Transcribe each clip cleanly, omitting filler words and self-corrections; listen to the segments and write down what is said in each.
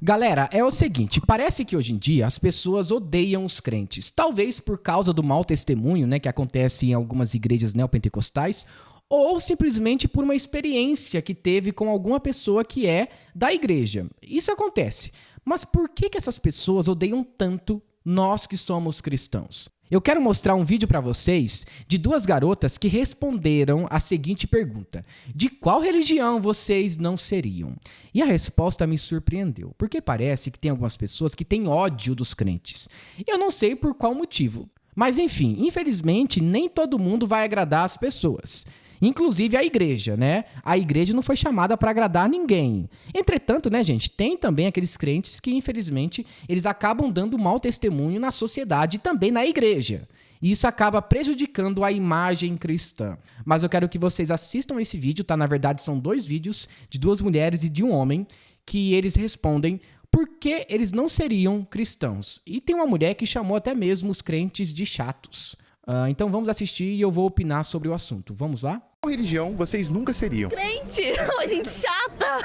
Galera, é o seguinte, parece que hoje em dia as pessoas odeiam os crentes. Talvez por causa do mau testemunho, né, que acontece em algumas igrejas neopentecostais, ou simplesmente por uma experiência que teve com alguma pessoa que é da igreja. Isso acontece. Mas por que essas pessoas odeiam tanto nós que somos cristãos? Eu quero mostrar um vídeo para vocês de duas garotas que responderam a seguinte pergunta: de qual religião vocês não seriam? E a resposta me surpreendeu, porque parece que tem algumas pessoas que têm ódio dos crentes. Eu não sei por qual motivo, mas enfim, infelizmente nem todo mundo vai agradar as pessoas. Inclusive a igreja, né? A igreja não foi chamada para agradar ninguém. Entretanto, né, gente, tem também aqueles crentes que, infelizmente, eles acabam dando mau testemunho na sociedade e também na igreja. E isso acaba prejudicando a imagem cristã. Mas eu quero que vocês assistam esse vídeo, tá? Na verdade, são 2 vídeos de 2 mulheres e de um homem que eles respondem por que eles não seriam cristãos. E tem uma mulher que chamou até mesmo os crentes de chatos. Então vamos assistir e eu vou opinar sobre o assunto. Vamos lá? Qual religião vocês nunca seriam? Crente! Ô, gente chata!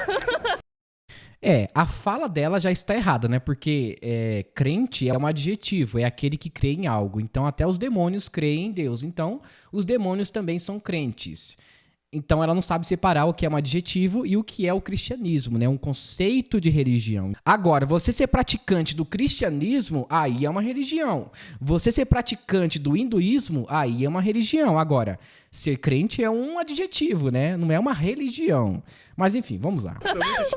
A fala dela já está errada, né? Porque crente é um adjetivo, é aquele que crê em algo. Então até os demônios creem em Deus. Então os demônios também são crentes. Então ela não sabe separar o que é um adjetivo e o que é o cristianismo, né? Um conceito de religião. Agora, você ser praticante do cristianismo, aí é uma religião. Você ser praticante do hinduísmo, aí é uma religião. Agora, ser crente é um adjetivo, né? Não é uma religião. Mas enfim, vamos lá.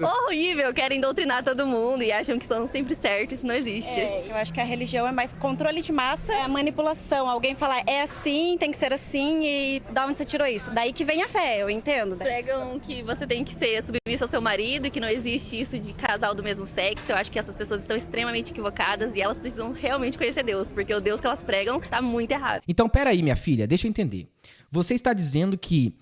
Horrível! Querem doutrinar todo mundo e acham que são sempre certos. Isso não existe. Eu acho que a religião é mais controle de massa, é manipulação. Alguém falar é assim, tem que ser assim e da onde você tirou isso? Daí que vem a fé, eu entendo. Pregam que você tem que ser submissa ao seu marido e que não existe isso de casal do mesmo sexo. Eu acho que essas pessoas estão extremamente equivocadas e elas precisam realmente conhecer Deus, porque o Deus que elas pregam tá muito errado. Então, peraí, minha filha, deixa eu entender. Você está dizendo que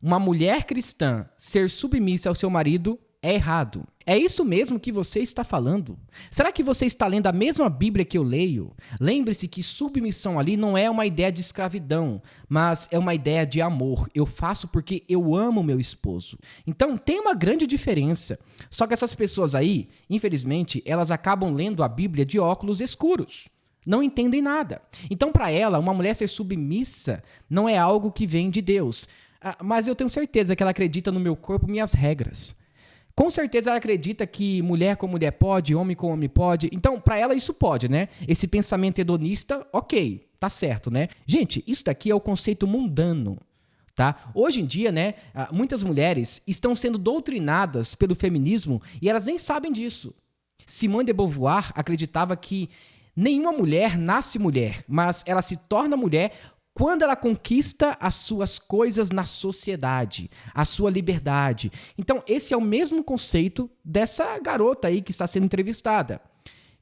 uma mulher cristã ser submissa ao seu marido é errado. É isso mesmo que você está falando? Será que você está lendo a mesma Bíblia que eu leio? Lembre-se que submissão ali não é uma ideia de escravidão, mas é uma ideia de amor. Eu faço porque eu amo meu esposo. Então tem uma grande diferença. Só que essas pessoas aí, infelizmente, elas acabam lendo a Bíblia de óculos escuros. Não entendem nada. Então, para ela, uma mulher ser submissa não é algo que vem de Deus. Mas eu tenho certeza que ela acredita no meu corpo, minhas regras. Com certeza ela acredita que mulher com mulher pode, homem com homem pode. Então, para ela isso pode, né? Esse pensamento hedonista, ok, tá certo, né? Gente, isso daqui é o conceito mundano, tá? Hoje em dia, né, muitas mulheres estão sendo doutrinadas pelo feminismo e elas nem sabem disso. Simone de Beauvoir acreditava que nenhuma mulher nasce mulher, mas ela se torna mulher quando ela conquista as suas coisas na sociedade, a sua liberdade. Então, esse é o mesmo conceito dessa garota aí que está sendo entrevistada,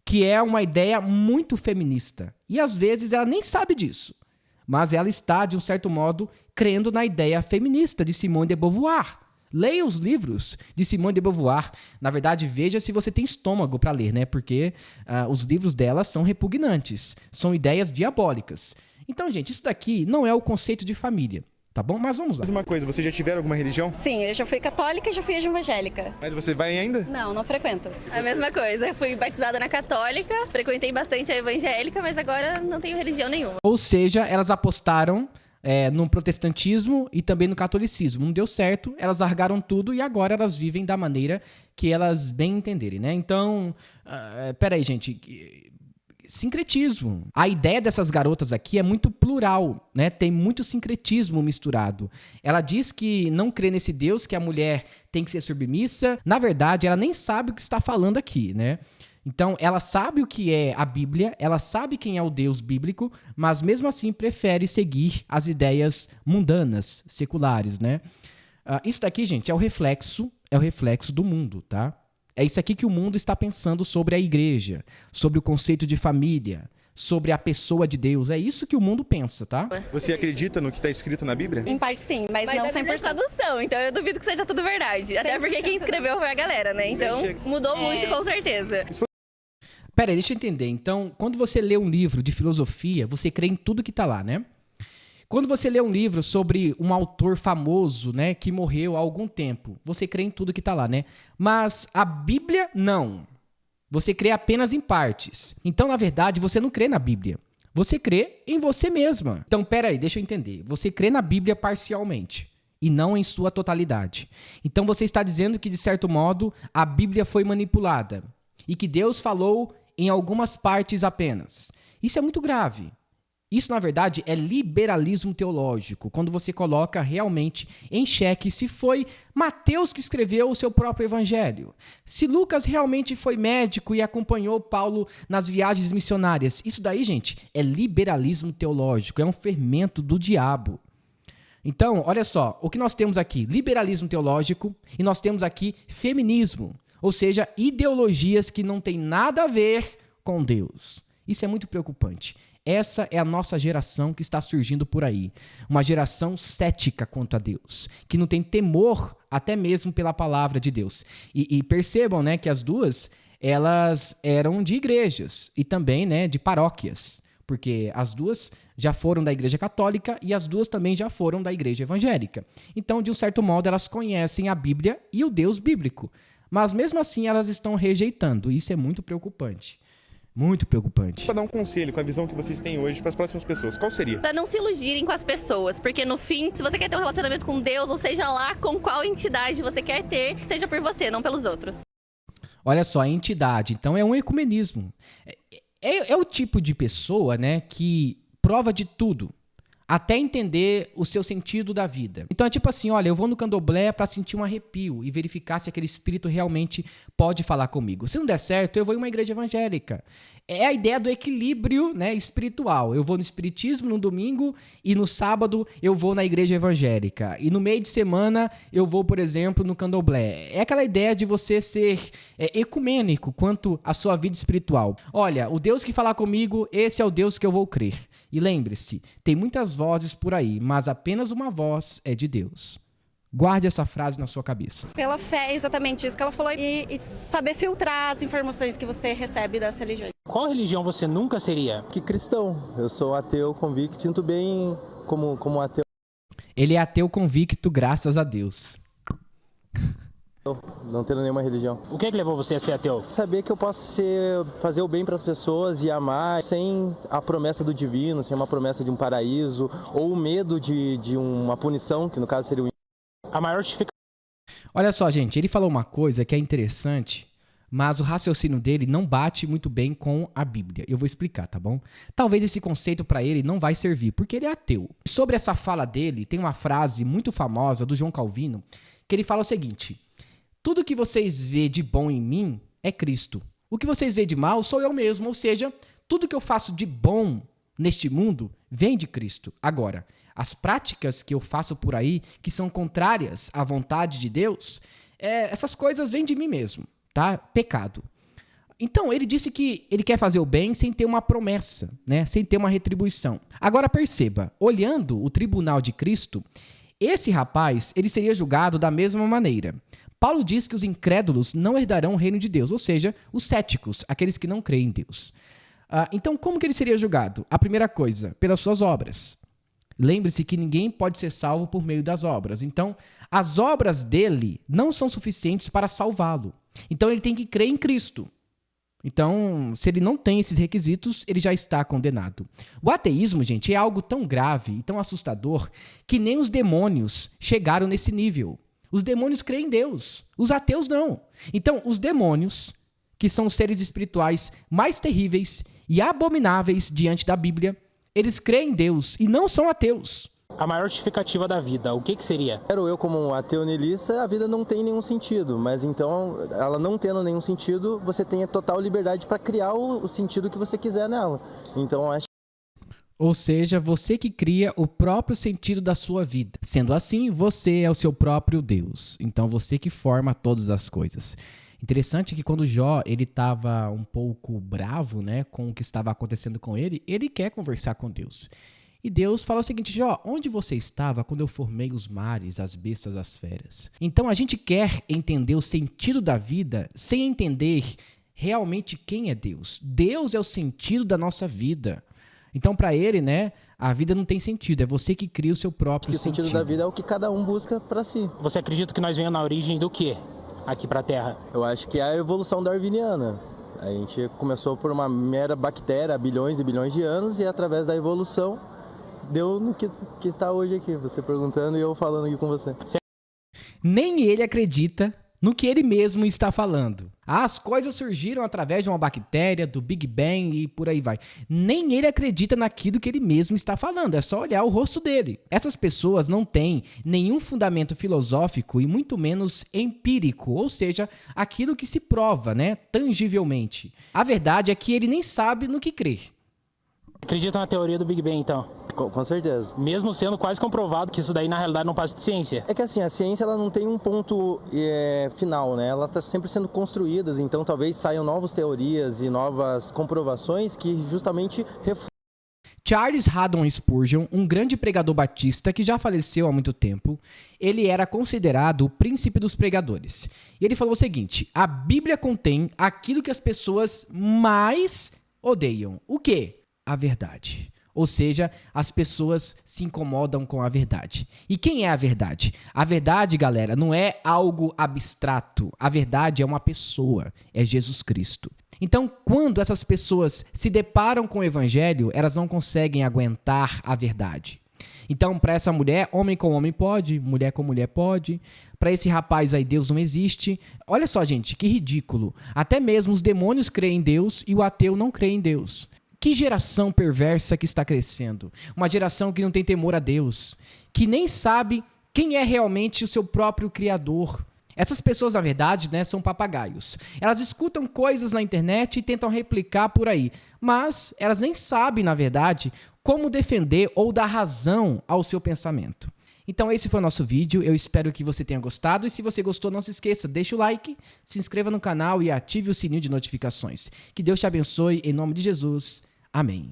que é uma ideia muito feminista. E às vezes ela nem sabe disso, mas ela está, de um certo modo, crendo na ideia feminista de Simone de Beauvoir. Leia os livros de Simone de Beauvoir. Na verdade, veja se você tem estômago para ler, né? Porque os livros dela são repugnantes, são ideias diabólicas. Então, gente, isso daqui não é o conceito de família, tá bom? Mas vamos lá. Mais uma coisa, você já tiver alguma religião? Sim, eu já fui católica e já fui evangélica. Mas você vai ainda? Não, não frequento. A mesma coisa. Eu fui batizada na católica, frequentei bastante a evangélica, mas agora não tenho religião nenhuma. Ou seja, elas apostaram no protestantismo e também no catolicismo. Não deu certo, elas largaram tudo e agora elas vivem da maneira que elas bem entenderem, né? Então, peraí, gente. Sincretismo. A ideia dessas garotas aqui é muito plural, né? Tem muito sincretismo misturado. Ela diz que não crê nesse Deus, que a mulher tem que ser submissa. Na verdade, ela nem sabe o que está falando aqui, né? Então, ela sabe o que é a Bíblia, ela sabe quem é o Deus bíblico, mas mesmo assim prefere seguir as ideias mundanas, seculares, né? Isso daqui, gente, é o reflexo do mundo, tá? É isso aqui que o mundo está pensando sobre a igreja, sobre o conceito de família, sobre a pessoa de Deus. É isso que o mundo pensa, tá? Você acredita no que está escrito na Bíblia? Em parte sim, mas não a Bíblia é 100%. tradução, então eu duvido que seja tudo verdade. Até porque quem escreveu foi a galera, né? Então mudou muito, com certeza. Pera aí, deixa eu entender. Então, quando você lê um livro de filosofia, você crê em tudo que tá lá, né? Quando você lê um livro sobre um autor famoso, né, que morreu há algum tempo, você crê em tudo que está lá, né? Mas a Bíblia, não. Você crê apenas em partes. Então, na verdade, você não crê na Bíblia. Você crê em você mesma. Então, peraí, deixa eu entender. Você crê na Bíblia parcialmente e não em sua totalidade. Então, você está dizendo que, de certo modo, a Bíblia foi manipulada e que Deus falou em algumas partes apenas. Isso é muito grave. Isso, na verdade, é liberalismo teológico, quando você coloca realmente em xeque se foi Mateus que escreveu o seu próprio evangelho, se Lucas realmente foi médico e acompanhou Paulo nas viagens missionárias. Isso daí, gente, é liberalismo teológico, é um fermento do diabo. Então, olha só, o que nós temos aqui? Liberalismo teológico e nós temos aqui feminismo, ou seja, ideologias que não têm nada a ver com Deus. Isso é muito preocupante. Essa é a nossa geração que está surgindo por aí. Uma geração cética quanto a Deus, que não tem temor até mesmo pela palavra de Deus. E percebam, né, que as duas, elas eram de igrejas e também, né, de paróquias, porque as duas já foram da igreja católica e as duas também já foram da igreja evangélica. Então, de um certo modo, elas conhecem a Bíblia e o Deus bíblico. Mas mesmo assim, elas estão rejeitando. Isso é muito preocupante. Muito preocupante. Para dar um conselho com a visão que vocês têm hoje para as próximas pessoas, qual seria? Pra não se iludirem com as pessoas, porque no fim, se você quer ter um relacionamento com Deus, ou seja lá com qual entidade você quer ter, que seja por você, não pelos outros. Olha só, a entidade. Então é um ecumenismo. É o tipo de pessoa, né, que prova de tudo, até entender o seu sentido da vida. Então é tipo assim, olha, eu vou no candomblé para sentir um arrepio e verificar se aquele espírito realmente pode falar comigo. Se não der certo, eu vou em uma igreja evangélica. É a ideia do equilíbrio, né, espiritual. Eu vou no espiritismo no domingo e no sábado eu vou na igreja evangélica. E no meio de semana eu vou, por exemplo, no candomblé. É aquela ideia de você ser ecumênico quanto à sua vida espiritual. Olha, o Deus que falar comigo, esse é o Deus que eu vou crer. E lembre-se, tem muitas vozes por aí, mas apenas uma voz é de Deus. Guarde essa frase na sua cabeça. Pela fé, é exatamente isso que ela falou. E saber filtrar as informações que você recebe das religiões. Qual religião você nunca seria? Que cristão. Eu sou ateu convicto, sinto bem como ateu. Ele é ateu convicto, graças a Deus. Não tendo nenhuma religião. O que é que levou você a ser ateu? Saber que eu posso fazer o bem para as pessoas e amar sem a promessa do divino, sem uma promessa de um paraíso, ou o medo de uma punição, que no caso seria o... A maior justificativa. Olha só, gente, ele falou uma coisa que é interessante, mas o raciocínio dele não bate muito bem com a Bíblia. Eu vou explicar, tá bom? Talvez esse conceito para ele não vai servir, porque ele é ateu. Sobre essa fala dele, tem uma frase muito famosa do João Calvino, que ele fala o seguinte: tudo que vocês vê de bom em mim é Cristo. O que vocês vê de mal sou eu mesmo, ou seja, tudo que eu faço de bom neste mundo vem de Cristo. Agora, as práticas que eu faço por aí, que são contrárias à vontade de Deus, essas coisas vêm de mim mesmo, tá? Pecado. Então, ele disse que ele quer fazer o bem sem ter uma promessa, né? Sem ter uma retribuição. Agora, perceba, olhando o tribunal de Cristo, esse rapaz, ele seria julgado da mesma maneira. Paulo diz que os incrédulos não herdarão o reino de Deus, ou seja, os céticos, aqueles que não creem em Deus. Então, como que ele seria julgado? A primeira coisa, pelas suas obras. Lembre-se que ninguém pode ser salvo por meio das obras. Então, as obras dele não são suficientes para salvá-lo. Então, ele tem que crer em Cristo. Então, se ele não tem esses requisitos, ele já está condenado. O ateísmo, gente, é algo tão grave e tão assustador que nem os demônios chegaram nesse nível. Os demônios creem em Deus, os ateus não. Então, os demônios, que são os seres espirituais mais terríveis e abomináveis diante da Bíblia, eles creem em Deus e não são ateus. A maior justificativa da vida, o que seria? Eu, como um ateu niilista, a vida não tem nenhum sentido, mas então, ela não tendo nenhum sentido, você tem a total liberdade para criar o sentido que você quiser nela. Então, eu acho. Ou seja, você que cria o próprio sentido da sua vida. Sendo assim, você é o seu próprio Deus. Então, você que forma todas as coisas. Interessante que quando Jó, ele estava um pouco bravo, né, com o que estava acontecendo com ele quer conversar com Deus. E Deus fala o seguinte: Jó, onde você estava quando eu formei os mares, as bestas, as feras? Então, a gente quer entender o sentido da vida sem entender realmente quem é Deus. Deus é o sentido da nossa vida. Então, para ele, né, a vida não tem sentido. É você que cria o seu próprio sentido. O sentido da vida é o que cada um busca para si. Você acredita que nós venhamos na origem do quê aqui para a Terra? Eu acho que é a evolução darwiniana. A gente começou por uma mera bactéria há bilhões e bilhões de anos e através da evolução deu no que está hoje aqui, você perguntando e eu falando aqui com você. Nem ele acredita no que ele mesmo está falando. As coisas surgiram através de uma bactéria, do Big Bang e por aí vai. Nem ele acredita naquilo que ele mesmo está falando, é só olhar o rosto dele. Essas pessoas não têm nenhum fundamento filosófico e muito menos empírico, ou seja, aquilo que se prova, né, tangivelmente. A verdade é que ele nem sabe no que crer. Acredita na teoria do Big Bang, então? Com certeza. Mesmo sendo quase comprovado que isso daí na realidade não passa de ciência. É que assim, a ciência ela não tem um ponto final, né? Ela está sempre sendo construída, então talvez saiam novas teorias e novas comprovações que justamente refutam. Charles Haddon Spurgeon, um grande pregador batista que já faleceu há muito tempo, ele era considerado o príncipe dos pregadores. E ele falou o seguinte: a Bíblia contém aquilo que as pessoas mais odeiam. O quê? A verdade. Ou seja, as pessoas se incomodam com a verdade. E quem é a verdade? A verdade, galera, não é algo abstrato. A verdade é uma pessoa, é Jesus Cristo. Então, quando essas pessoas se deparam com o evangelho, elas não conseguem aguentar a verdade. Então, para essa mulher, homem com homem pode, mulher com mulher pode. Para esse rapaz aí, Deus não existe. Olha só, gente, que ridículo. Até mesmo os demônios creem em Deus e o ateu não crê em Deus. Que geração perversa que está crescendo. Uma geração que não tem temor a Deus, que nem sabe quem é realmente o seu próprio Criador. Essas pessoas, na verdade, né, são papagaios. Elas escutam coisas na internet e tentam replicar por aí, mas elas nem sabem, na verdade, como defender ou dar razão ao seu pensamento. Então esse foi o nosso vídeo, eu espero que você tenha gostado e se você gostou não se esqueça, deixa o like, se inscreva no canal e ative o sininho de notificações. Que Deus te abençoe, em nome de Jesus, amém.